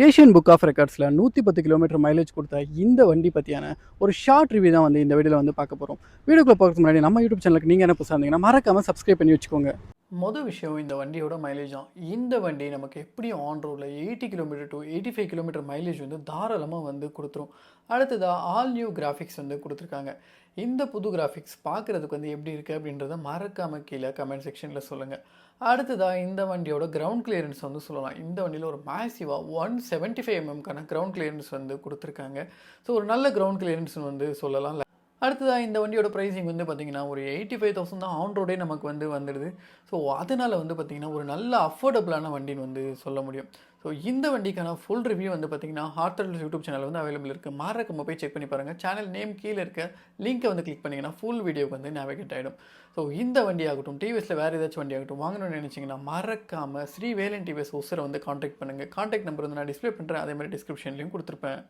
Asian book of ரெக்கார்ட்ஸில் 110 kilometre mileage கொடுத்த இந்த வண்டி பற்றியான ஒரு ஷார்ட் ரிவ்யூ தான் வந்து இந்த வீடியோவில் வந்து பார்க்க போகிறோம். வீடியோக்குள்ள போகிறதுக்கு முன்னாடி நம்ம யூடியூப் சேனலுக்கு நீங்கள் என்ன புதுசாக இருந்தீங்கன்னா மறக்காமல் சப்ஸ்கிரைப் பண்ணி வச்சுக்கோங்க. மொதல் விஷயம் இந்த வண்டியோட மைலேஜ் தான். இந்த வண்டி நமக்கு எப்படியும் ஆன் ரோடில் 80 கிலோமீட்டர் டு 85 கிலோமீட்டர் மைலேஜ் வந்து தாராளமாக வந்து கொடுத்துரும். அடுத்ததாக ஆல் நியூ கிராஃபிக்ஸ் வந்து கொடுத்துருக்காங்க. இந்த புது கிராஃபிக்ஸ் பார்க்குறதுக்கு வந்து எப்படி இருக்குது அப்படின்றத மறக்காமல் கீழே கமெண்ட் செக்ஷனில் சொல்லுங்கள். அடுத்ததாக இந்த வண்டியோட கிரவுண்ட் கிளியரன்ஸ் வந்து சொல்லலாம். இந்த வண்டியில் ஒரு மேசிவாக 175 mm கிரவுண்ட் கிளியரன்ஸ் வந்து கொடுத்துருக்காங்க. ஸோ ஒரு நல்ல கிரவுண்ட் கிளியரன்ஸ் வந்து சொல்லலாம். அடுத்ததாக இந்த வண்டியோட ப்ரைஸிங் வந்து பார்த்திங்கன்னா ஒரு 85,000 தான் ஆன் ரோடே நமக்கு வந்து வந்துடுது. ஸோ அதனால் வந்து பார்த்திங்கன்னா ஒரு நல்ல அஃபோர்டபுளான வண்டின்னு வந்து சொல்ல முடியும். ஸோ இந்த வண்டிக்கான ஃபுல் ரிவ்யூ வந்து பார்த்திங்கன்னா ஹார்த்தர்ஸ் யூடியூப் சேனல் வந்து அவைலபிள் இருக்குது. மறக்காம போய் செக் பண்ணி பாருங்கள். சேனல் நேம் கீழே இருக்க லிங்க்கை வந்து கிளிக் பண்ணிங்கன்னா ஃபுல் வீடியோக்கு வந்து நேவிகேட் ஆகிடும். ஸோ இந்த வண்டி ஆகட்டும், டிவிஎஸில் வேறு ஏதாச்சும் வண்டி ஆகட்டும் வாங்கணும்னு நினச்சிங்கன்னா மறக்காமல் ஸ்ரீவேலன் டிவிஎஸ் ஒசரை வந்து காண்டாக்ட் பண்ணுங்கள். காண்டாக்ட் நம்பர் வந்து நான் டிஸ்பிளே பண்ணுறேன், அதே மாதிரி டிஸ்கிரிப்ஷன்லையும் கொடுத்துருப்பேன்.